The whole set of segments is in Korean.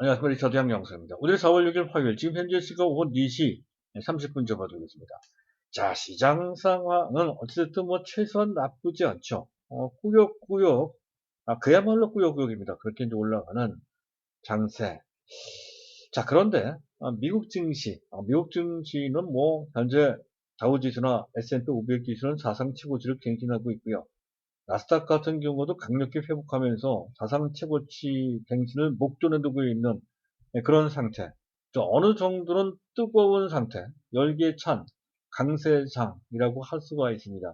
안녕하십니까. 리처드 양영수입니다. 오늘 4월 6일 화요일, 지금 현재 시각 오후 4시 30분 접어들고 있습니다. 자, 시장 상황은 어쨌든 뭐 최소한 나쁘지 않죠. 꾸역꾸역, 그야말로 꾸역꾸역입니다. 그렇게 이제 올라가는 장세. 자, 그런데, 미국 증시는 뭐, 현재 다우지수나 S&P 500 지수는 사상 최고치를 갱신하고 있고요. 나스닥 같은 경우도 강력히 회복하면서 사상 최고치 갱신을 목전에 두고 있는 그런 상태. 어느 정도는 뜨거운 상태, 열기에 찬 강세장이라고 할 수가 있습니다.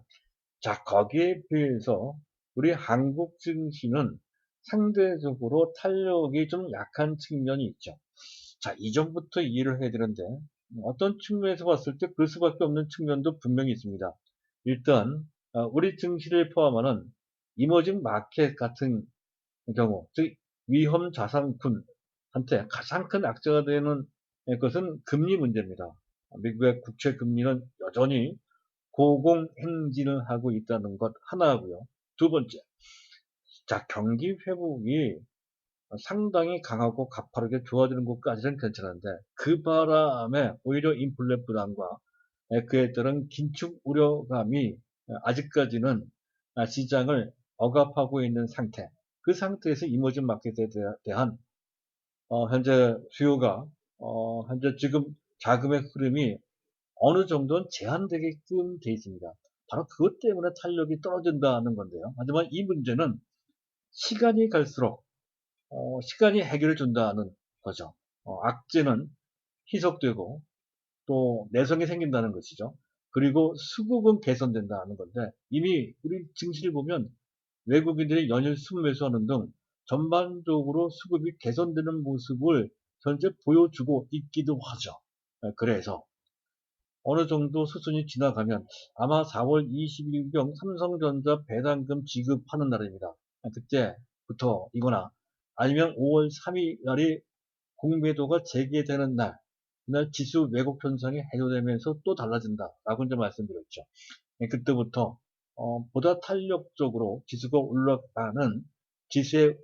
자, 거기에 비해서 우리 한국 증시는 상대적으로 탄력이 좀 약한 측면이 있죠. 자, 이전부터 이해를 해야 되는데, 어떤 측면에서 봤을 때 그럴 수밖에 없는 측면도 분명히 있습니다. 일단, 우리 증시를 포함하는 이머징 마켓 같은 경우, 즉, 위험 자산군한테 가장 큰 악재가 되는 것은 금리 문제입니다. 미국의 국채 금리는 여전히 고공행진을 하고 있다는 것 하나고요. 두 번째, 자, 경기 회복이 상당히 강하고 가파르게 좋아지는 것까지는 괜찮은데 그 바람에 오히려 인플레 부담과 그에 따른 긴축 우려감이 아직까지는 시장을 억압하고 있는 상태. 그 상태에서 이머징 마켓에 대한 현재 수요가 현재 지금 자금의 흐름이 어느 정도는 제한되게끔 돼 있습니다. 바로 그것 때문에 탄력이 떨어진다는 건데요. 하지만 이 문제는 시간이 갈수록 시간이 해결해 준다는 거죠. 악재는 희석되고 또 내성이 생긴다는 것이죠. 그리고 수급은 개선된다는 건데 이미 우리 증시를 보면 외국인들이 연일 순매수하는 등 전반적으로 수급이 개선되는 모습을 현재 보여주고 있기도 하죠. 그래서 어느 정도 수준이 지나가면 아마 4월 20일경 삼성전자 배당금 지급하는 날입니다. 그때부터 이거나 아니면 5월 3일 날이 공매도가 재개되는 날, 그날 지수 왜곡 현상이 해소되면서 또 달라진다라고 이제 말씀드렸죠. 그때부터 보다 탄력적으로 지수에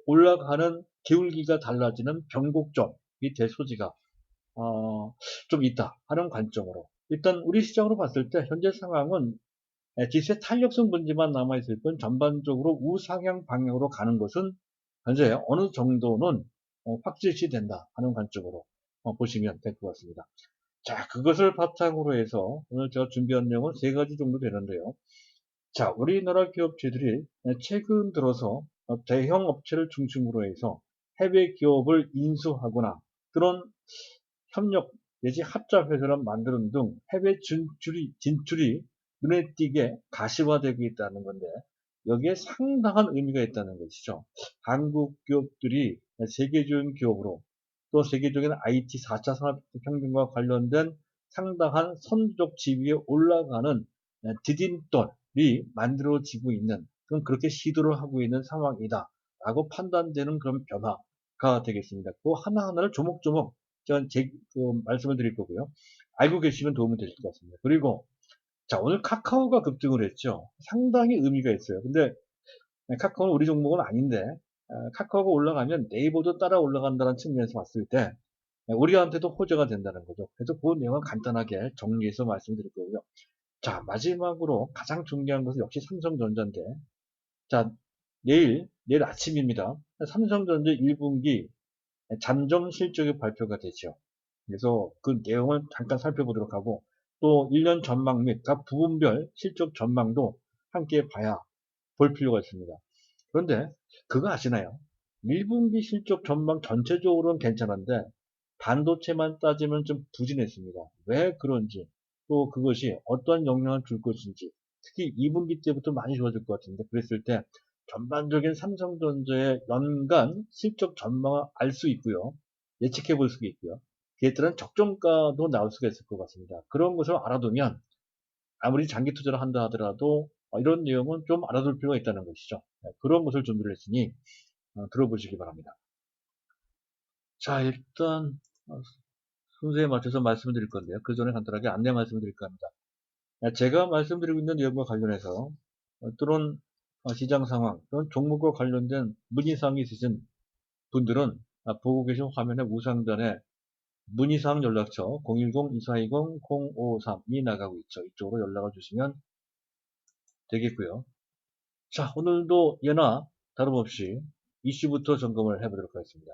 올라가는 기울기가 달라지는 변곡점이 될 소지가 좀 있다 하는 관점으로 일단 우리 시장으로 봤을 때 현재 상황은 지수의 탄력성 문제만 남아있을 뿐 전반적으로 우상향 방향으로 가는 것은 현재 어느 정도는 확실시 된다 하는 관점으로 보시면 될 것 같습니다. 자, 그것을 바탕으로 해서 오늘 제가 준비한 내용은 세 가지 정도 되는데요. 자, 우리나라 기업체들이 최근 들어서 대형 업체를 중심으로 해서 해외 기업을 인수하거나 그런 협력 내지 합작 회사를 만드는 등 해외 진출이 눈에 띄게 가시화되고 있다는 건데 여기에 상당한 의미가 있다는 것이죠. 한국 기업들이 세계적인 기업으로 또 세계적인 IT 4차 산업혁명과 관련된 상당한 선두적 지위에 올라가는 디딤돌이 만들어지고 있는 그렇게 시도를 하고 있는 상황이다 라고 판단되는 그런 변화가 되겠습니다. 그 하나하나를 조목조목 제가 말씀을 드릴 거고요. 알고 계시면 도움이 되실 것 같습니다. 그리고 자, 오늘 카카오가 급등을 했죠. 상당히 의미가 있어요. 근데 카카오는 우리 종목은 아닌데 카카오가 올라가면 네이버도 따라 올라간다는 측면에서 봤을 때 우리한테도 호재가 된다는 거죠. 그래서 그 내용은 간단하게 정리해서 말씀드릴 거고요. 자, 마지막으로 가장 중요한 것은 역시 삼성전자인데 자, 내일 아침입니다. 삼성전자 1분기 잠정 실적이 발표가 되죠. 그래서 그 내용을 잠깐 살펴보도록 하고 또 1년 전망 및 각 부분별 실적 전망도 함께 볼 필요가 있습니다. 그런데 그거 아시나요? 1분기 실적 전망 전체적으로는 괜찮은데 반도체만 따지면 좀 부진했습니다. 왜 그런지 또 그것이 어떤 영향을 줄 것인지 특히 2분기 때부터 많이 좋아질 것 같은데 그랬을 때 전반적인 삼성전자의 연간 실적 전망을 알 수 있고요. 예측해 볼 수가 있고요. 그에 따른 적정가도 나올 수가 있을 것 같습니다. 그런 것을 알아두면 아무리 장기 투자를 한다 하더라도 이런 내용은 좀 알아둘 필요가 있다는 것이죠. 그런 것을 준비를 했으니 들어보시기 바랍니다. 자, 일단 순서에 맞춰서 말씀을 드릴 건데요. 그 전에 간단하게 안내 말씀을 드릴까 합니다. 제가 말씀드리고 있는 내용과 관련해서 또는 시장 상황 또는 종목과 관련된 문의사항이 있으신 분들은 보고 계신 화면의 우상단에 문의사항 연락처 010-2420-0553이 나가고 있죠. 이쪽으로 연락을 주시면 되겠고요. 자, 오늘도 예나 다름없이 이슈부터 점검을 해보도록 하겠습니다.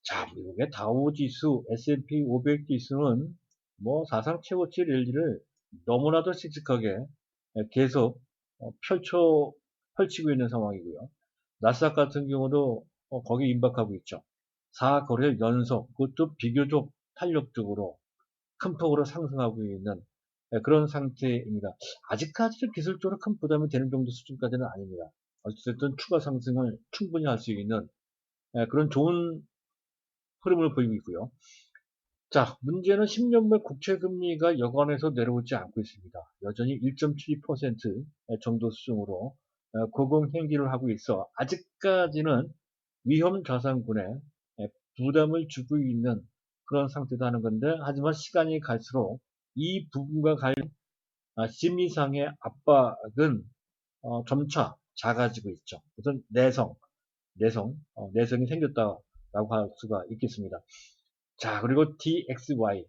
자, 미국의 다우지수, S&P 500 지수는 뭐 사상 최고치 랠리를 너무나도 씩씩하게 계속 펼치고 있는 상황이고요. 나스닥 같은 경우도 거기 임박하고 있죠. 4거래 연속, 그것도 비교적 탄력적으로 큰 폭으로 상승하고 있는 그런 상태입니다. 아직까지는 기술적으로 큰 부담이 되는 정도 수준까지는 아닙니다. 어쨌든 추가 상승을 충분히 할 수 있는 그런 좋은 흐름을 보이고 있고요. 자, 문제는 10년물 국채금리가 여관에서 내려오지 않고 있습니다. 여전히 1.72% 정도 수준으로 고공행진을 하고 있어 아직까지는 위험 자산군에 부담을 주고 있는 그런 상태다 하는 건데, 하지만 시간이 갈수록 이 부분과 관련 심리상의 압박은 점차 작아지고 있죠. 우선 내성이 생겼다라고 할 수가 있겠습니다. 자, 그리고 DXY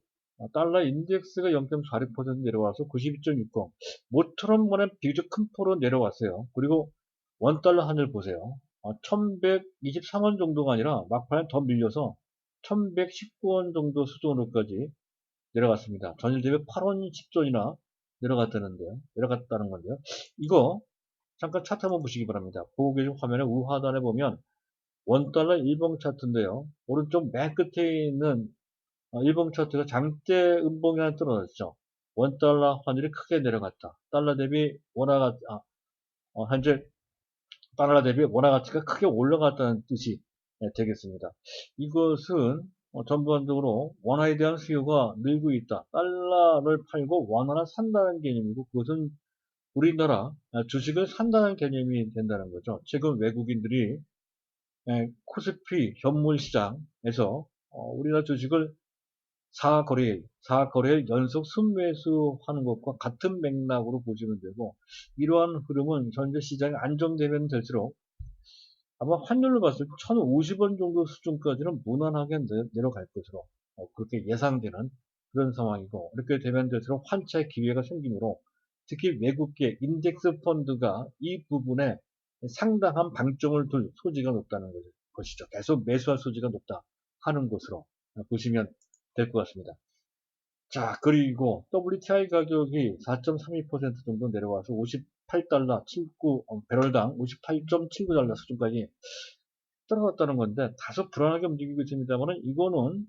달러 인덱스가 0.46% 내려와서 92.60. 모처럼 보낸 비교적 큰 폭으로 내려왔어요. 그리고 원달러 환율 보세요. 1123원 정도가 아니라 막판에 더 밀려서 1119원 정도 수준으로까지 내려갔습니다. 전일 대비 8원 10전이나 내려갔다는 건데요. 이거 잠깐 차트 한번 보시기 바랍니다. 보고 계신 화면의 우하단에 보면 원달러 일봉 차트인데요. 오른쪽 맨 끝에 있는 일봉 차트가 장대 음봉이 하나 떨어졌죠. 원달러 환율이 크게 내려갔다. 현재 달러 대비 원화 가치가 크게 올라갔다는 뜻이 되겠습니다. 이것은 전반적으로 원화에 대한 수요가 늘고 있다. 달러를 팔고 원화를 산다는 개념이고, 그것은 우리나라 주식을 산다는 개념이 된다는 거죠. 최근 외국인들이 코스피 현물 시장에서 우리나라 주식을 4거래일 연속 순매수하는 것과 같은 맥락으로 보시면 되고, 이러한 흐름은 현재 시장이 안정되면 될수록 아마 환율로 봤을 때 1,050원 정도 수준까지는 무난하게 내려갈 것으로 그렇게 예상되는 그런 상황이고, 이렇게 되면 될수록 환차의 기회가 생기므로 특히 외국계 인덱스 펀드가 이 부분에 상당한 방점을 둘 소지가 높다는 것이죠. 계속 매수할 소지가 높다 하는 것으로 보시면 될 것 같습니다. 자, 그리고 WTI 가격이 4.32% 정도 내려와서 58달러 79, 배럴당 58.79달러 수준까지 떨어졌다는 건데, 다소 불안하게 움직이고 있습니다만은, 이거는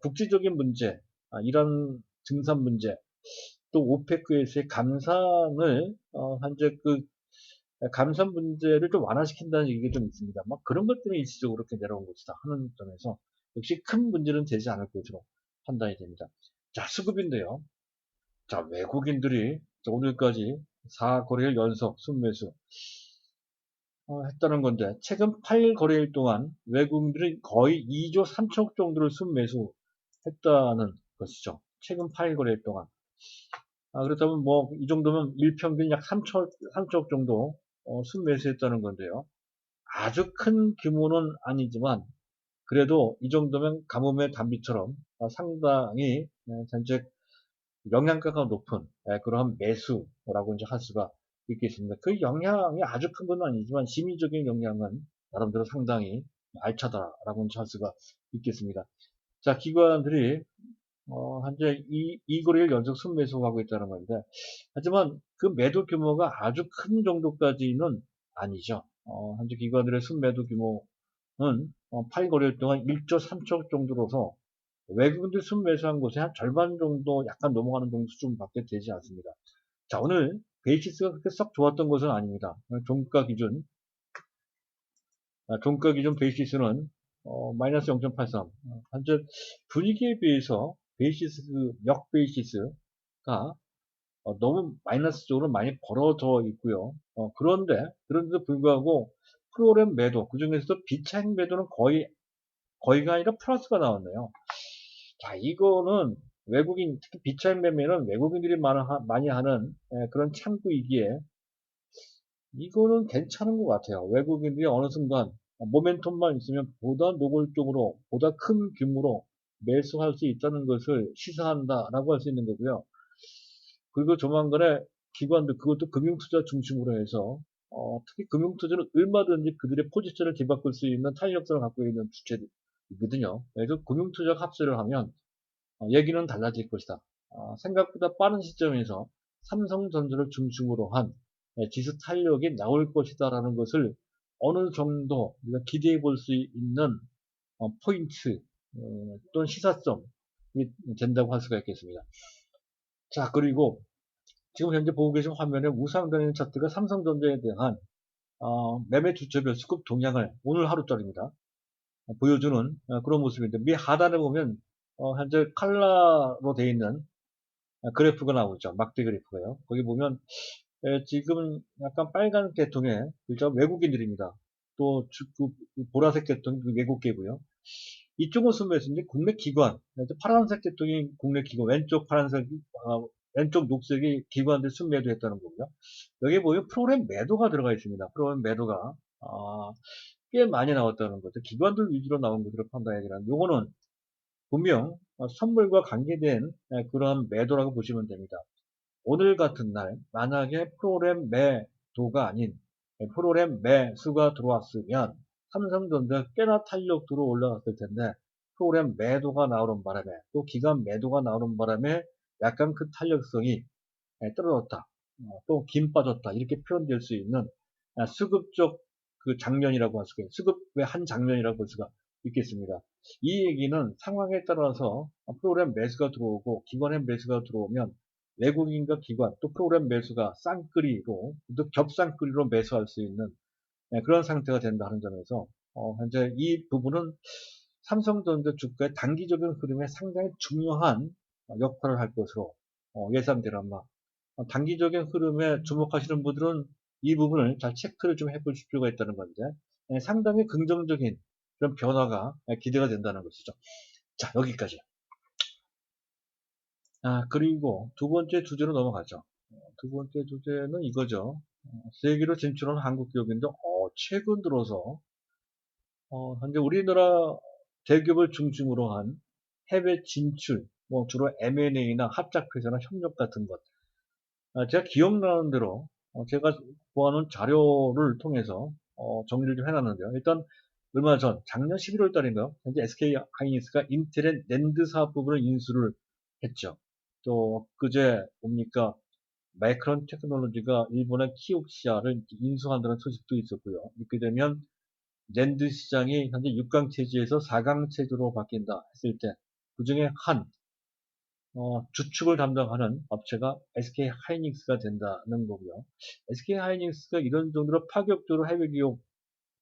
국제적인 문제, 이란 증산 문제, 또 오페크에서의 감산을 현재 그 감산 문제를 좀 완화시킨다는 얘기가 좀 있습니다. 막 그런 것 때문에 일시적으로 이렇게 내려온 것이다 하는 점에서 역시 큰 문제는 되지 않을 것으로 판단이 됩니다. 자, 수급인데요. 자, 외국인들이 오늘까지 4거래일 연속 순매수 했다는 건데, 최근 8거래일 동안 외국인들이 거의 2조 3천억 정도를 순매수했다는 것이죠. 최근 8거래일 동안. 그렇다면 뭐 이 정도면 일평균 약 3천억 정도 순매수했다는 건데요. 아주 큰 규모는 아니지만 그래도 이 정도면 가뭄의 단비처럼 상당히 현재 영양가가 높은 그러한 매수라고 이제 할 수가 있겠습니다. 그 영향이 아주 큰 건 아니지만 심리적인 영향은 나름대로 상당히 알차다라고 이제 할 수가 있겠습니다. 자, 기관들이 현재 이 거래일 연속 순매수하고 있다는 건데, 하지만 그 매도 규모가 아주 큰 정도까지는 아니죠. 현재 기관들의 순매도 규모는 8거래일 동안 1조 3천 정도로서 외국인들 순매수한 곳에 한 절반 정도 약간 넘어가는 정도 수준밖에 되지 않습니다. 자, 오늘 베이시스가 그렇게 썩 좋았던 것은 아닙니다. 종가 기준 베이시스는 마이너스 0.83. 현재 분위기에 비해서 역 베이시스가 너무 마이너스 쪽으로 많이 벌어져 있고요. 그런데도 불구하고 프로그램 매도, 그 중에서도 비차익 매도는 거의가 아니라 플러스가 나왔네요. 자, 이거는 특히 비차익 매매는 외국인들이 많이 하는 그런 창구이기에 이거는 괜찮은 것 같아요. 외국인들이 어느 순간 모멘텀만 있으면 보다 노골적으로, 보다 큰 규모로 매수할 수 있다는 것을 시사한다라고 할 수 있는 거고요. 그리고 조만간에 기관들, 그것도 금융투자 중심으로 해서, 특히 금융투자는 얼마든지 그들의 포지션을 뒤바꿀 수 있는 탄력성을 갖고 있는 주체이거든요. 그래서 금융투자가 합세를 하면, 얘기는 달라질 것이다. 생각보다 빠른 시점에서 삼성전자를 중심으로 한 지수 탄력이 나올 것이다라는 것을 어느 정도 우리가 기대해 볼 수 있는 포인트 또는 시사점이 된다고 할 수가 있겠습니다. 자, 그리고 지금 현재 보고 계신 화면에 우상단의 차트가 삼성전자에 대한 매매 주체별 수급 동향을 오늘 하루짜리입니다. 보여주는 그런 모습인데, 미 하단에 보면 현재 칼라로 되어 있는 그래프가 나오죠. 막대 그래프가요. 거기 보면 지금 약간 빨간 계통의 외국인들입니다. 또 보라색 계통이 외국계고요. 이쪽은 순매수인데 국내 기관, 파란색 계통이 국내 기관, 왼쪽 파란색, 왼쪽 녹색이 기관들 순매도했다는 거고요. 여기 보면 프로그램 매도가 들어가 있습니다. 프로그램 매도가 꽤 많이 나왔다는 거죠. 기관들 위주로 나온 것으로 판단해야 되는. 요거는 분명 선물과 관계된 그런 매도라고 보시면 됩니다. 오늘 같은 날 만약에 프로그램 매도가 아닌 프로그램 매수가 들어왔으면 삼성전자 꽤나 탄력도로 올라갔을 텐데, 프로그램 매도가 나오는 바람에 또 기간 매도가 나오는 바람에 약간 그 탄력성이 떨어졌다, 또 김 빠졌다, 이렇게 표현될 수 있는 수급적 그 장면이라고 할 수가 있습니다. 수급의 한 장면이라고 볼 수가 있겠습니다. 이 얘기는 상황에 따라서 프로그램 매수가 들어오고 기관의 매수가 들어오면 외국인과 기관 또 프로그램 매수가 쌍끌이로 또 겹쌍끌이로 매수할 수 있는 그런 상태가 된다는 점에서 현재 이 부분은 삼성전자 주가의 단기적인 흐름에 상당히 중요한 역할을 할 것으로 예상되란다. 단기적인 흐름에 주목하시는 분들은 이 부분을 잘 체크를 좀 해볼 필요가 있다는 건데, 상당히 긍정적인 그런 변화가 기대가 된다는 것이죠. 자, 여기까지. 그리고 두 번째 주제로 넘어가죠. 두 번째 주제는 이거죠. 세계로 진출한 한국 기업인데, 최근 들어서, 현재 우리나라 대기업을 중심으로 한 해외 진출, 뭐 주로 M&A나 합작회사나 협력 같은 것. 제가 기억나는 대로, 제가 보아놓은 자료를 통해서, 정리를 좀 해놨는데요. 일단, 얼마 전, 작년 11월 달인가요? 현재 SK 하이닉스가 인텔의 낸드 사업 부분을 인수를 했죠. 또, 그제 뭡니까? 마이크론 테크놀로지가 일본의 키옥시아를 인수한다는 소식도 있었고요. 이렇게 되면 낸드 시장이 현재 6강 체제에서 4강 체제로 바뀐다 했을 때, 그 중에 한 주축을 담당하는 업체가 SK 하이닉스가 된다는 거고요. SK 하이닉스가 이런 정도로 파격적으로 해외 기업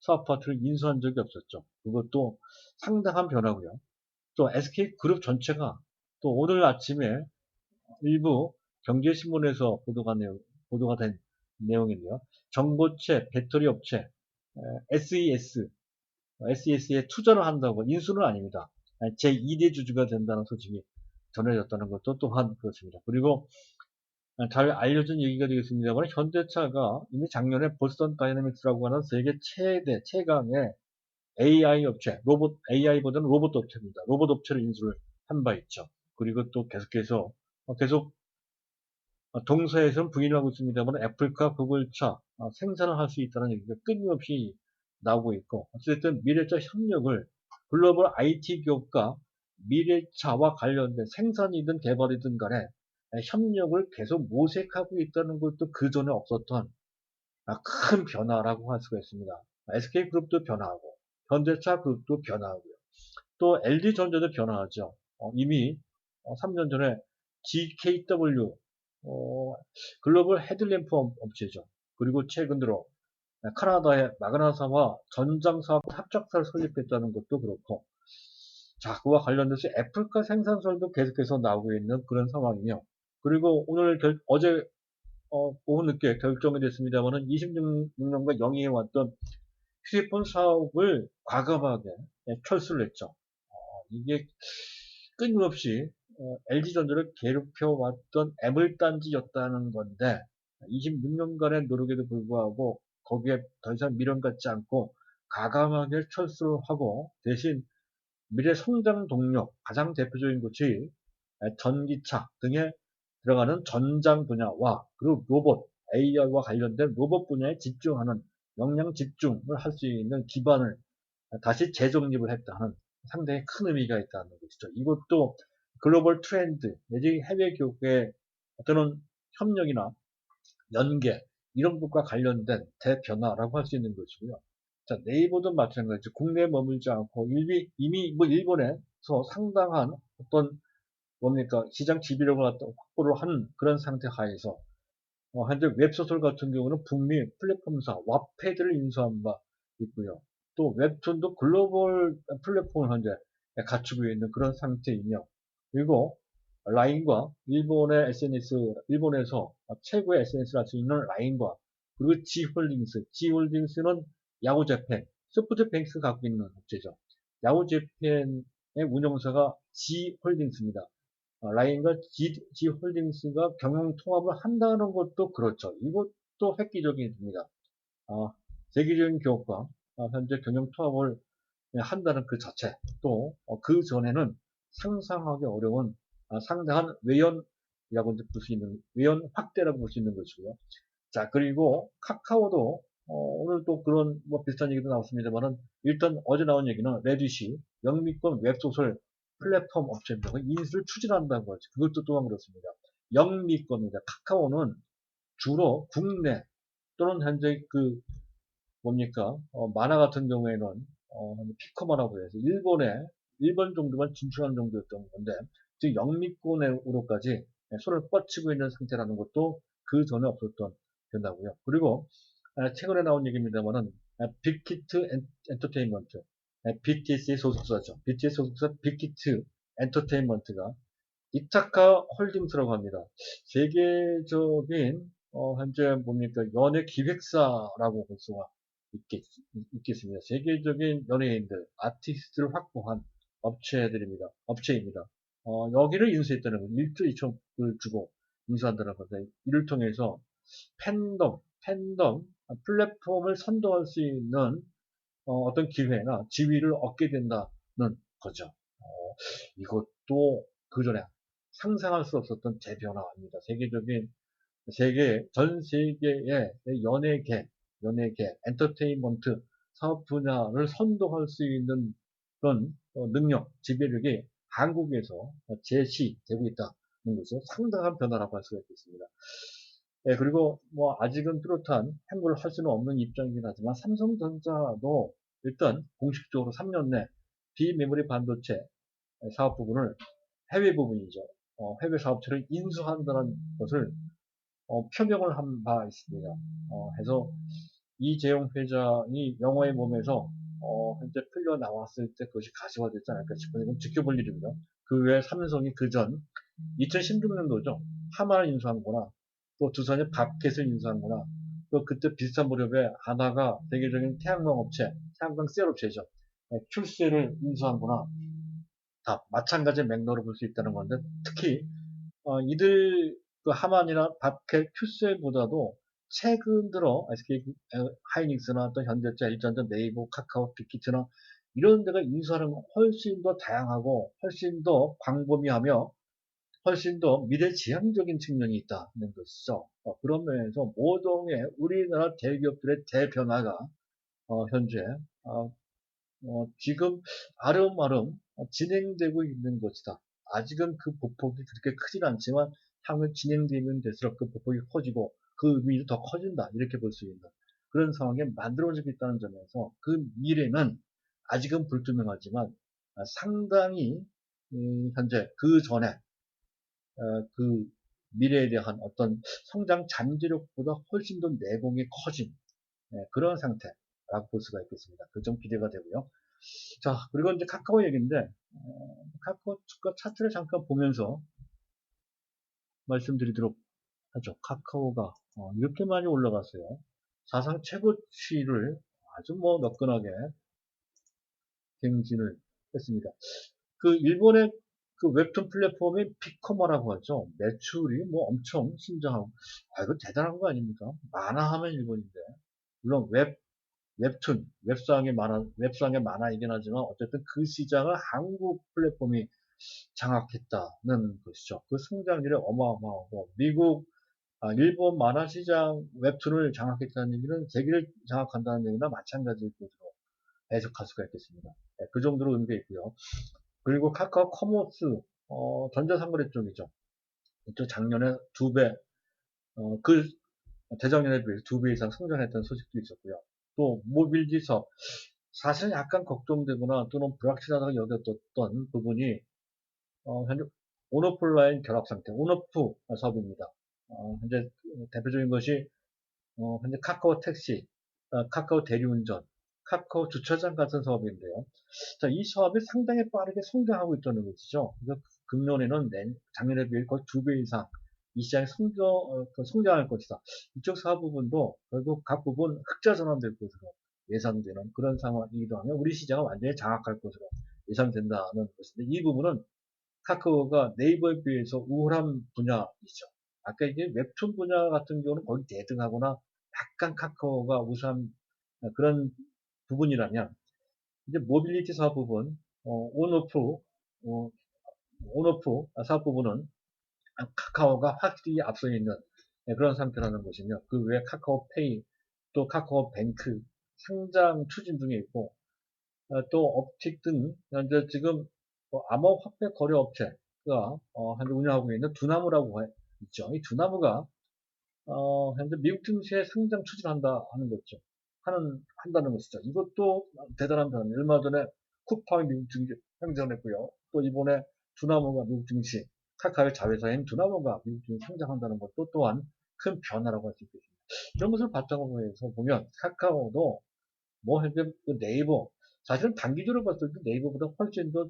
사업 파트를 인수한 적이 없었죠. 그것도 상당한 변화고요. 또 SK 그룹 전체가 또 오늘 아침에 일부 경제신문에서 보도가 된 내용인데요. 전고체 배터리 업체 SES에 투자를 한다고, 인수는 아닙니다. 제2대 주주가 된다는 소식이 전해졌다는 것도 또한 그렇습니다. 그리고 잘 알려진 얘기가 되겠습니다만, 현대차가 이미 작년에 보스턴 다이내믹스라고 하는 세계 최강의 AI 업체, AI보다는 로봇 업체입니다. 로봇 업체를 인수를 한 바 있죠. 그리고 또 계속해서 계속 동사에서는 부인하고 있습니다만, 애플과 구글차 생산을 할 수 있다는 얘기가 끊임없이 나오고 있고, 어쨌든 미래차 협력을 글로벌 IT 기업과 미래차와 관련된 생산이든 개발이든 간에 협력을 계속 모색하고 있다는 것도 그 전에 없었던 큰 변화라고 할 수가 있습니다. SK그룹도 변화하고 현대차 그룹도 변화하고요. 또 LG전자도 변화하죠. 이미 3년 전에 GKW 글로벌 헤드램프 업체죠. 그리고 최근 들어 카나다의 마그나사와 전장사업 합작사를 설립했다는 것도 그렇고, 자, 그와 관련돼서 애플카 생산설도 계속해서 나오고 있는 그런 상황이며, 그리고 어제 오후 늦게 결정이 됐습니다만은 26년간 영위해왔던 휴대폰 사업을 과감하게 철수를 했죠. 이게 끊임없이 LG전자를 괴롭혀왔던 애물단지였다는 건데, 26년간의 노력에도 불구하고 거기에 더 이상 미련 갖지 않고 가감하게 철수를 하고 대신 미래 성장 동력 가장 대표적인 것이 전기차 등에 들어가는 전장 분야와 그리고 로봇, AI와 관련된 로봇 분야에 집중하는 역량 집중을 할 수 있는 기반을 다시 재정립을 했다는 상당히 큰 의미가 있다는 것이죠. 이것도 글로벌 트렌드 내지 해외 교육의 어떤 협력이나 연계 이런 것과 관련된 대변화라고 할 수 있는 것이고요. 자, 네이버도 마찬가지. 국내에 머물지 않고 이미 뭐 일본에서 상당한 어떤 뭡니까 시장 지배력을 확보를 한 그런 상태 하에서 현재 웹소설 같은 경우는 북미 플랫폼사 와패드를 인수한 바 있고요. 또 웹툰도 글로벌 플랫폼을 현재 갖추고 있는 그런 상태이며 그리고 라인과 일본의 SNS, 일본에서 최고의 SNS를 할 수 있는 라인과 그리고 G홀딩스는 야후재팬, 소프트뱅크 갖고 있는 업체죠. 야후재팬의 운영사가 G홀딩스입니다. 라인과 G홀딩스가 경영 통합을 한다는 것도 그렇죠. 이것도 획기적입니다. 세계적인 기업과 현재 경영 통합을 한다는 그 자체, 또 그 전에는 상상하기 어려운 상당한 외연이라고 볼 수 있는 외연 확대라고 볼 수 있는 것이고요. 자, 그리고 카카오도 오늘 또 그런 뭐 비슷한 얘기도 나왔습니다만은 일단 어제 나온 얘기는 레딧이 영미권 웹소설 플랫폼 업체입니다. 인수를 추진한다는 거죠. 그것도 또한 그렇습니다. 영미권입니다. 카카오는 주로 국내 또는 현재 그 뭡니까 만화 같은 경우에는 피커만하고 해서 일본 정도만 진출한 정도였던 건데 지금 영미권으로까지 손을 뻗치고 있는 상태라는 것도 그 전에 없었던 변화고요. 그리고 최근에 나온 얘기입니다만은 빅히트 엔터테인먼트 BTS의 소속사죠. BTS 소속사 빅히트 엔터테인먼트가 이타카 홀딩스라고 합니다. 세계적인 현재 뭡니까 연예 기획사라고 볼 수가 있겠습니다. 세계적인 연예인들, 아티스트를 확보한 업체입니다. 여기를 인수했다는 건 1조 2천을 주고 인수한다는 건데 이를 통해서 팬덤 플랫폼을 선도할 수 있는 어떤 기회나 지위를 얻게 된다는 거죠. 이것도 그 전에 상상할 수 없었던 대변화입니다. 전 세계의 엔터테인먼트 사업 분야를 선도할 수 있는 그런 능력, 지배력이 한국에서 제시되고 있다는 것은 상당한 변화라고 할 수가 있겠습니다. 예, 그리고 뭐 아직은 뚜렷한 행보를 할 수는 없는 입장이긴 하지만 삼성전자도 일단 공식적으로 3년 내 비메모리 반도체 사업 부분을 해외 부분이죠. 해외 사업체를 인수한다는 것을 표명을 한 바 있습니다. 해서 이재용 회장이 영어의 몸에서 현재 풀려 나왔을 때 그것이 가시화되지 않을까 싶은 이건 지켜볼 일이고요. 그 외에 삼성이 그전 2016년도죠. 하마를 인수한 거나 또 두산의 밥켓을 인수한 거나 또 그때 비슷한 무렵에 하나가 세계적인 태양광 업체, 태양광 셀 업체죠. 큐셀을 인수한 거나 다 마찬가지 맥락으로 볼 수 있다는 건데 특히 이들 그 하만이나 밥켓 큐셀보다도 최근 들어 SK 하이닉스나 또 현대차, 일전자, 네이버, 카카오, 빅히트나 이런 데가 인수하는 건 훨씬 더 다양하고 훨씬 더 광범위하며 훨씬 더 미래지향적인 측면이 있다는 것이죠. 그런 면에서 모종의 우리나라 대기업들의 대변화가 현재 어, 지금 아름아름 진행되고 있는 것이다. 아직은 그 보폭이 그렇게 크진 않지만 향후 진행되면 될수록 그 보폭이 커지고 그 의미도 더 커진다. 이렇게 볼 수 있는 그런 상황이 만들어지고 있다는 점에서 그 미래는 아직은 불투명하지만 상당히 현재 그 전에 그 미래에 대한 어떤 성장 잠재력보다 훨씬 더 내공이 커진 그런 상태라고 볼 수가 있겠습니다. 그 점 기대가 되고요. 자, 그리고 이제 카카오 얘기인데, 카카오 주가 차트를 잠깐 보면서 말씀드리도록 하죠. 카카오가 이렇게 많이 올라갔어요. 사상 최고치를 아주 뭐 너끈하게 갱신을 했습니다. 그 일본의 그 웹툰 플랫폼이 피코마라고 하죠. 매출이 뭐 엄청 신장하고, 이거 대단한 거 아닙니까? 만화하면 일본인데. 물론 웹상의 만화이긴 하지만 어쨌든 그 시장을 한국 플랫폼이 장악했다는 것이죠. 그 성장률이 어마어마하고 미국, 일본 만화 시장 웹툰을 장악했다는 얘기는 세계를 장악한다는 얘기나 마찬가지일 것으로 해석할 수가 있겠습니다. 네, 그 정도로 의미가 있고요. 그리고 카카오 커머스, 전자상거래 쪽이죠. 이쪽 작년에 두 배, 그 재작년에 비해 두 배 이상 성장했다는 소식도 있었고요. 또 모빌지 사업, 사실 약간 걱정되거나 또는 불확실하다고 여겼던 부분이 현재 온오프라인 결합 상태, 온오프 사업입니다. 현재 대표적인 것이 현재 카카오 택시, 카카오 대리운전, 카카오 주차장 같은 사업인데요. 자, 이 사업이 상당히 빠르게 성장하고 있다는 것이죠. 그래서 금년에는 작년에 비해 거의 두 배 이상 이 시장이 성장할 것이다. 이쪽 사업 부분도 결국 각 부분 흑자 전환될 것으로 예상되는 그런 상황이기도 하며 우리 시장을 완전히 장악할 것으로 예상된다는 것인데 이 부분은 카카오가 네이버에 비해서 우월한 분야이죠. 아까 이게 웹툰 분야 같은 경우는 거의 대등하거나 약간 카카오가 우수한 그런 부분이라면 이제 모빌리티 사업 부분, 어, 온오프 사업 부분은 카카오가 확실히 앞서 있는 그런 상태라는 것이며 그 외에 카카오페이 또 카카오뱅크 상장 추진 중에 있고 또 업틱 등 현재 지금 암호화폐 거래 업체가 현재 운영하고 있는 두나무라고 있죠. 이 두나무가 현재 미국 증시에 상장 추진한다 하는 거죠. 한다는 것이죠. 이것도 대단한 변화. 얼마 전에 쿠팡이 미국 증시 상장했고요. 또 이번에 두나무가 미국 증시, 카카오의 자회사인 두나무가 미국 증시 상장한다는 것도 또한 큰 변화라고 할 수 있겠습니다. 이런 것을 바탕으로 해서 보면 카카오도 뭐 현재 그 네이버, 사실은 단기적으로 봤을 때 네이버보다 훨씬 더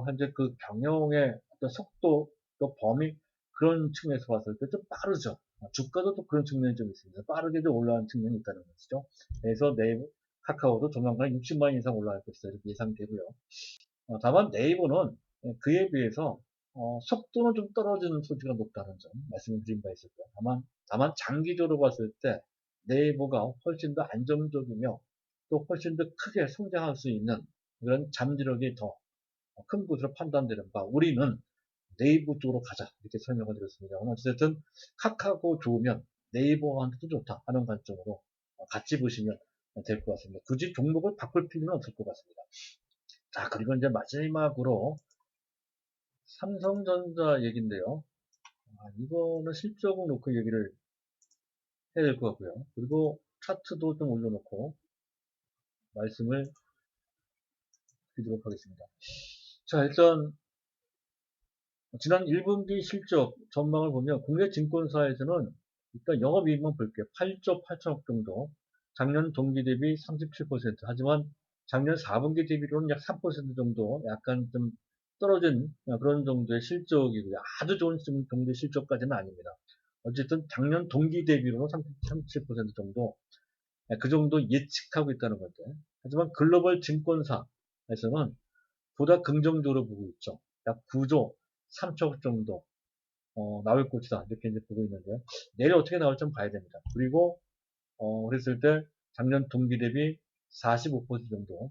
현재 그 경영의 어떤 속도, 또 범위, 그런 측면에서 봤을 때 좀 빠르죠. 주가도 또 그런 측면이 좀 있습니다. 빠르게 좀 올라가는 측면이 있다는 것이죠. 그래서 카카오도 조만간 60만 이상 올라갈 것이다. 이렇게 예상되고요. 다만 네이버는 그에 비해서 속도는 좀 떨어지는 소지가 높다는 점 말씀을 드린 바 있었고요. 다만 장기적으로 봤을 때 네이버가 훨씬 더 안정적이며 또 훨씬 더 크게 성장할 수 있는 그런 잠재력이 더 큰 것으로 판단되는 바 우리는 네이버 쪽으로 가자 이렇게 설명을 드렸습니다. 어쨌든 카카오 좋으면 네이버한테도 좋다 하는 관점으로 같이 보시면 될 것 같습니다. 굳이 종목을 바꿀 필요는 없을 것 같습니다. 자, 그리고 이제 마지막으로 삼성전자 얘기인데요. 이거는 실적을 놓고 얘기를 해야 될 것 같고요. 그리고 차트도 좀 올려놓고 말씀을 드리도록 하겠습니다. 자, 일단 지난 1분기 실적 전망을 보면 국내 증권사에서는 일단 영업이익만 볼게요. 8조 8천억 정도. 작년 동기 대비 37%. 하지만 작년 4분기 대비로는 약 3% 정도 약간 좀 떨어진 그런 정도의 실적이고요. 아주 좋은 정도의 실적까지는 아닙니다. 어쨌든 작년 동기 대비로는 37% 정도 그 정도 예측하고 있다는 건데. 하지만 글로벌 증권사에서는 보다 긍정적으로 보고 있죠. 약 9조 3천 정도 나올 것이다. 이렇게 이제 보고 있는데 내일 어떻게 나올지 좀 봐야 됩니다. 그리고 그랬을 때 작년 동기 대비 45% 정도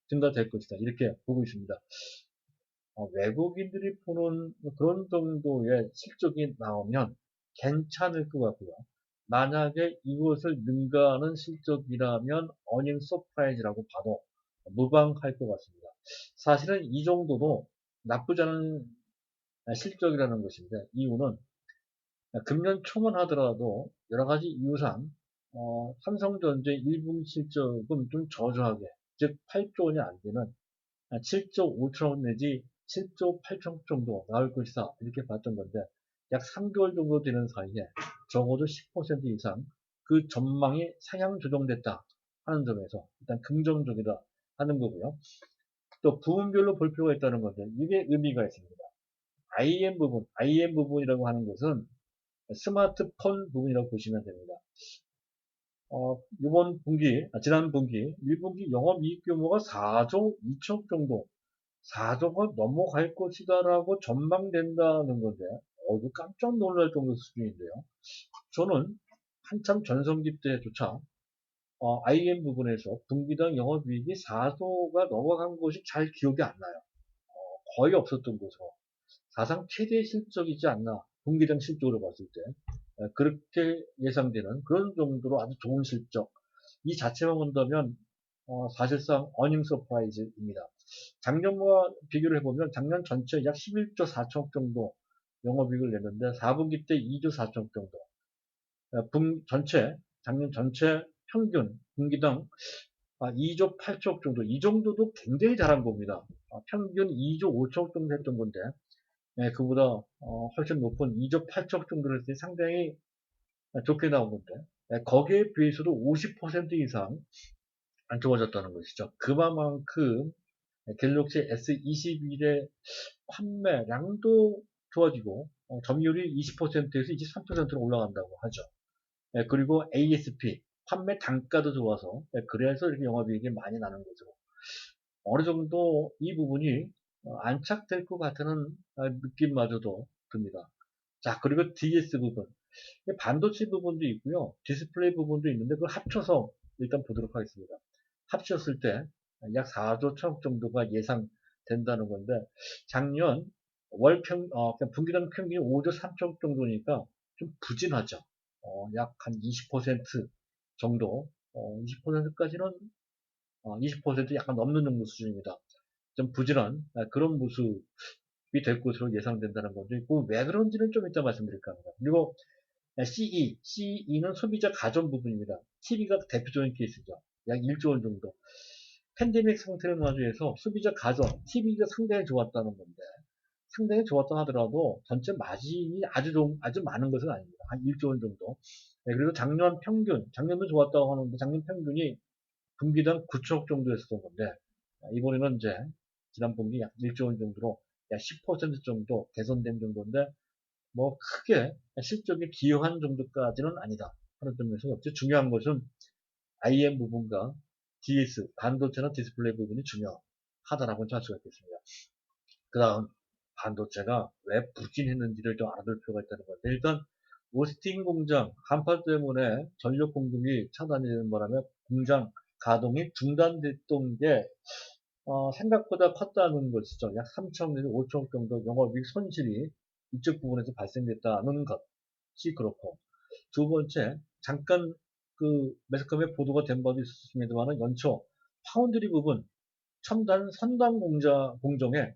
증가될 것이다. 이렇게 보고 있습니다. 외국인들이 보는 그런 정도의 실적이 나오면 괜찮을 것 같고요. 만약에 이것을 능가하는 실적이라면 어닝 서프라이즈라고 봐도 무방할 것 같습니다. 사실은 이 정도도 나쁘지 않은 실적이라는 것인데 이유는 금년 초만 하더라도 여러 가지 이유상 삼성전자 1분기 실적은 좀 저조하게 즉 8조 원이 안 되는 7조 5천억 내지 7조 8천억 정도 나올 것이다 이렇게 봤던 건데 약 3개월 정도 되는 사이에 적어도 10% 이상 그 전망이 상향 조정됐다 하는 점에서 일단 긍정적이다 하는 거고요. 또 부분별로 볼 필요가 있다는 건데 이게 의미가 있습니다. IM 부분이라고 하는 것은 스마트폰 부분이라고 보시면 됩니다. 이번 분기, 지난 분기, 1분기 영업이익 규모가 4조 2천 정도, 4조가 넘어갈 것이다라고 전망된다는 건데, 이거 깜짝 놀랄 정도 수준인데요. 저는 한참 전성기 때조차 IM 부분에서 분기당 영업이익이 4조가 넘어간 것이 잘 기억이 안 나요. 거의 없었던 것으로. 사상 최대 실적이지 않나. 분기당 실적으로 봤을 때. 그렇게 예상되는 그런 정도로 아주 좋은 실적. 이 자체만 본다면 사실상 어닝 서프라이즈입니다. 작년과 비교를 해보면 작년 전체 약 11조 4천억 정도 영업이익을 냈는데 4분기 때 2조 4천억 정도. 전체 작년 전체 평균 분기당 2조 8천억 정도. 이 정도도 굉장히 잘한 겁니다. 평균 2조 5천억 정도 했던 건데 그보다 훨씬 높은 2조 8천억 정도를 했을 때 상당히 좋게 나온 건데 거기에 비해서도 50% 이상 안 좋아졌다는 것이죠. 그만큼 갤럭시 S21의 판매량도 좋아지고 점유율이 20%에서 23%로 올라간다고 하죠. 그리고 ASP 판매 단가도 좋아서 그래서 이렇게 영업이익이 많이 나는 거죠. 어느 정도 이 부분이 안착될 것 같다는 느낌마저도 듭니다. 자, 그리고 DS 부분. 반도체 부분도 있고요. 디스플레이 부분도 있는데 그걸 합쳐서 일단 보도록 하겠습니다. 합쳤을 때 약 4조 1천억 정도가 예상된다는 건데 작년 그러니까 분기당 평균이 5조 3천억 정도니까 좀 부진하죠. 약 한 20% 정도, 20%까지는 20% 약간 넘는 정도 수준입니다. 좀 부진한 그런 모습이 될 것으로 예상된다는 건데 왜 그런지는 좀 이따 말씀드릴까 합니다. 그리고 CE는 소비자 가전 부분입니다. TV가 대표적인 케이스죠. 약 1조 원 정도. 팬데믹 상태를 맞이해서 소비자 가전, TV가 상당히 좋았다는 건데, 상당히 좋았다 하더라도 전체 마진이 아주 많은 것은 아닙니다. 한 1조 원 정도. 그리고 작년 평균, 작년도 좋았다고 하는데 작년 평균이 분기당 9천억 정도 였었던 건데, 이번에는 이제 지난 분기 약 1조 원 정도로 약 10% 정도 개선된 정도인데, 뭐 크게 실적에 기여한 정도까지는 아니다 하는 점에서 역시 중요한 것은 IM 부분과 DS, 반도체나 디스플레이 부분이 중요하다라고 할 수가 있겠습니다. 그 다음 반도체가 왜 부진했는지를 좀 알아둘 필요가 있다는 건데 일단 오스틴 공장 한파 때문에 전력 공급이 차단이 되는 바람에 공장 가동이 중단됐던 게 생각보다 컸다는 것이죠. 약 3천억 내지 5천억 정도 영업이익 손실이 이쪽 부분에서 발생됐다는 것이 그렇고 두 번째 잠깐 그 매스컴에 보도가 된 바도 있었습니다만 연초 파운드리 부분 첨단 선단 공정에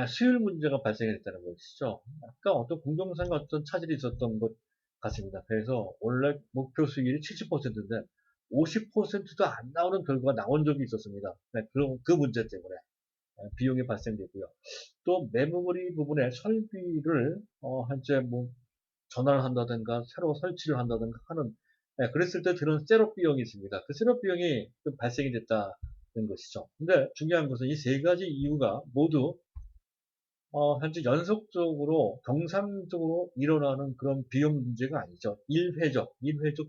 수율 문제가 발생했다는 것이죠. 약간 어떤 공정상과 어떤 차질이 있었던 것 같습니다. 그래서 원래 목표 수율이 70%인데 50%도 안 나오는 결과가 나온 적이 있었습니다. 그 문제 때문에 비용이 발생되고요. 또 메모리 부분에 설비를 현재 뭐 전환을 한다든가 새로 설치를 한다든가 하는 그랬을 때 드는 셋업 비용이 있습니다. 그 셋업 비용이 좀 발생이 됐다는 것이죠. 근데 중요한 것은 이 세 가지 이유가 모두 현재 연속적으로 정상적으로 일어나는 그런 비용 문제가 아니죠. 일회적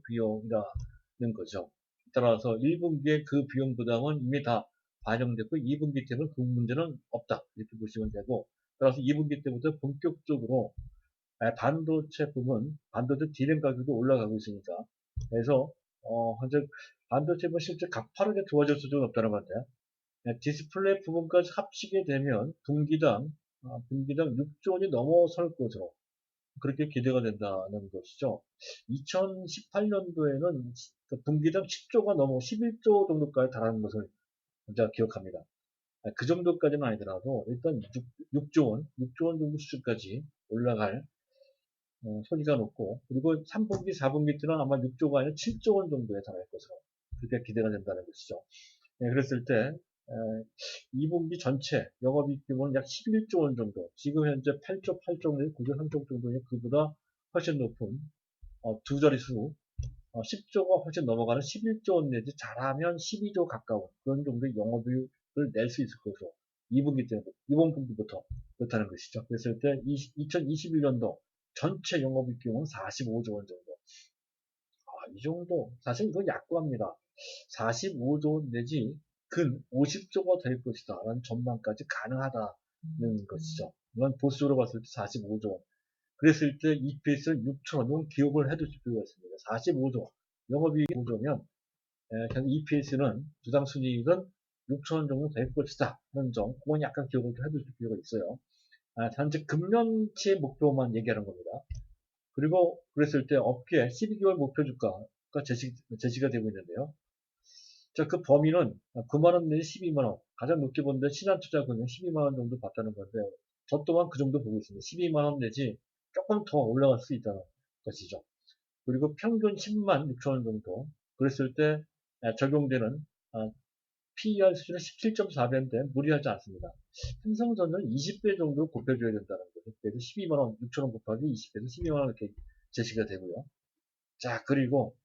비용이라는 거죠. 따라서 1분기에 그 비용 부담은 이미 다 반영됐고 2분기 때는 그 문제는 없다. 이렇게 보시면 되고 따라서 2분기 때부터 본격적으로 반도체 부분, 반도체 디램 가격도 올라가고 있으니까 그래서 현재 반도체 부분 실제 가파르게 좋아질 수는 없다는 건데 디스플레이 부분까지 합치게 되면 분기당 6조 원이 넘어설 것으로 그렇게 기대가 된다는 것이죠. 2018년도에는 분기당 10조가 넘어 11조 정도까지 달하는 것을 제가 기억합니다. 그 정도까지는 아니더라도 일단 6조 원, 6조 원 정도 수준까지 올라갈 소지가 높고 그리고 3분기, 4분기 때는 아마 6조가 아니라 7조 원 정도에 달할 것으로 그렇게 기대가 된다는 것이죠. 그랬을 때 2분기 전체 영업이익 규모는 약 11조 원 정도, 지금 현재 8조, 8조 내지 9조 3조 정도니 그보다 훨씬 높은 두 자릿수 10조가 훨씬 넘어가는 11조 원 내지 잘하면 12조 가까운 그런 정도의 영업이익을 낼 수 있을 것으로 2분기 때부터, 이번 분기부터 그렇다는 것이죠. 그랬을 때 2021년도 전체 영업이익 규모는 45조 원 정도. 이 정도 사실 이건 약구합니다. 45조 원 내지 근 50조가 될 것이다 라는 전망까지 가능하다는 것이죠. 이건 보수적으로 봤을 때 45조 원. 그랬을 때 EPS를 6,000원 기억을 해두실 필요가 있습니다. 45조 영업이익이 5조면 EPS는 주당 순이익은 6천원 정도 될 것이다 하는 점, 그건 약간 기억을 좀 해두실 필요가 있어요. 단지 금년치의 목표만 얘기하는 겁니다. 그리고 그랬을 때 업계 12개월 목표 주가가 제시가 되고 있는데요. 자, 그 범위는 9만원 내지 12만원, 가장 높게 본데 시장 투자 금액 12만원 정도 봤다는 건데, 저 또한 그 정도 보고 있습니다. 12만원 내지 조금 더 올라갈 수 있다는 것이죠. 그리고 평균 10만 6천원 정도, 그랬을 때 적용되는 PER 수준은 17.4배인데 무리하지 않습니다. 삼성전자는 20배 정도 곱해줘야 된다는 거죠. 그래서 12만원 6천원 곱하기 20배에서 12만원 이렇게 제시가 되고요. 자, 그리고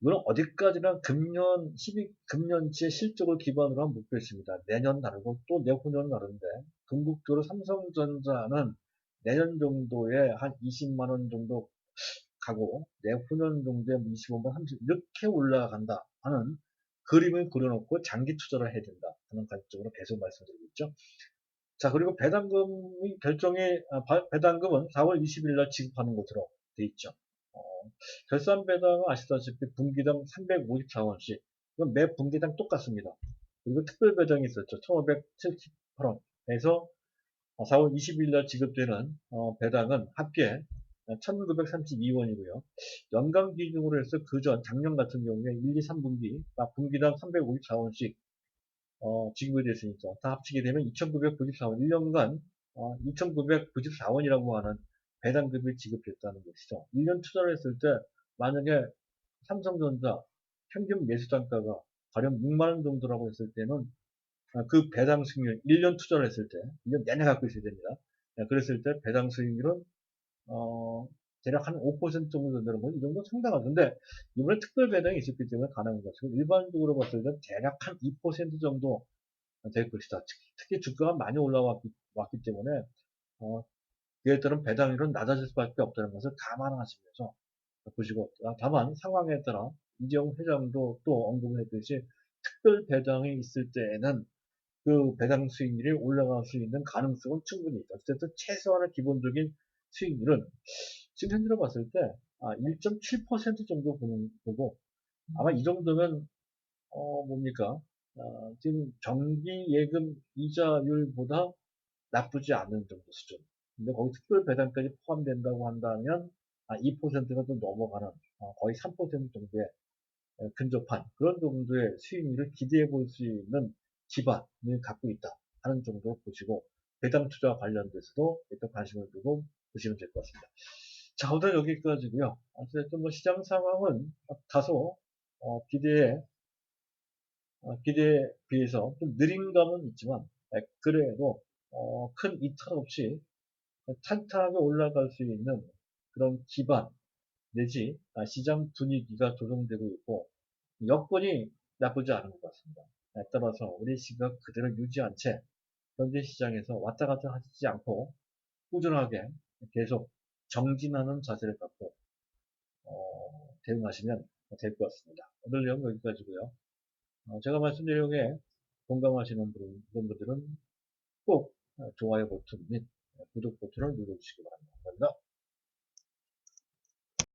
이거는 어디까지나 금년치의 실적을 기반으로 한 목표였습니다. 내년 다르고 또 내후년 다른데, 궁극적으로 삼성전자는 내년 정도에 한 20만원 정도 가고, 내후년 정도에 25만 30 이렇게 올라간다 하는 그림을 그려놓고 장기 투자를 해야 된다 하는 관점으로 계속 말씀드리고 있죠. 자, 그리고 배당금은 4월 20일 날 지급하는 것으로 돼 있죠. 결산 배당은 아시다시피 분기당 354원씩. 이건 매 분기당 똑같습니다. 그리고 특별 배당이 있었죠. 1,578원에서 4월 20일 날 지급되는 배당은 합계 1,932원이고요. 연간 기준으로 해서 그전 작년 같은 경우에 1, 2, 3분기 분기당 354원씩 지급이 됐으니까 다 합치게 되면 2,994원, 1년간 2,994원이라고 하는 배당금이 지급됐다는 것이죠. 1년 투자를 했을 때 만약에 삼성전자 평균 매수 단가가 가령 6만원 정도라고 했을 때는 그 배당 수익률 1년 투자를 했을 때 1년 내내 갖고 있어야 됩니다. 그랬을 때 배당 수익률은 대략 한 5% 정도 된다는 건 이 정도 상당하죠. 근데 이번에 특별 배당이 있었기 때문에 가능한 것이고 일반적으로 봤을 때 대략 한 2% 정도 될 것이다. 특히 주가가 많이 올라왔기 때문에 그에 따른 배당률은 낮아질 수밖에 없다는 것을 감안하시면서 보시고, 다만 상황에 따라 이재용 회장도 또 언급을 했듯이 특별 배당이 있을 때에는 그 배당 수익률이 올라갈 수 있는 가능성은 충분히 있다. 어쨌든 최소한의 기본적인 수익률은 지금 현재로 봤을 때 1.7% 정도 보고, 아마 이 정도면 뭡니까? 지금 정기예금 이자율보다 나쁘지 않은 정도 수준. 근데 거기 특별 배당까지 포함된다고 한다면 2%가 좀 넘어가는 거의 3% 정도의 근접한 그런 정도의 수익률을 기대해 볼 수 있는 기반을 갖고 있다 하는 정도 보시고, 배당 투자 관련돼서도 일단 관심을 두고 보시면 될 것 같습니다. 자, 오늘 여기까지고요. 어쨌든 뭐 시장 상황은 다소 기대에 비해서 좀 느린 감은 있지만, 그래도 큰 이탈 없이 탄탄하게 올라갈 수 있는 그런 기반 내지 시장 분위기가 조성되고 있고, 여건이 나쁘지 않은 것 같습니다. 따라서 우리 시각 그대로 유지한 채 현재 시장에서 왔다 갔다 하지 않고 꾸준하게 계속 정진하는 자세를 갖고 대응하시면 될 것 같습니다. 오늘 내용 여기까지고요. 제가 말씀드린 내용에 공감하시는 분들은 꼭 좋아요 버튼 및 구독 버튼을 눌러주시기 바랍니다. 감사합니다.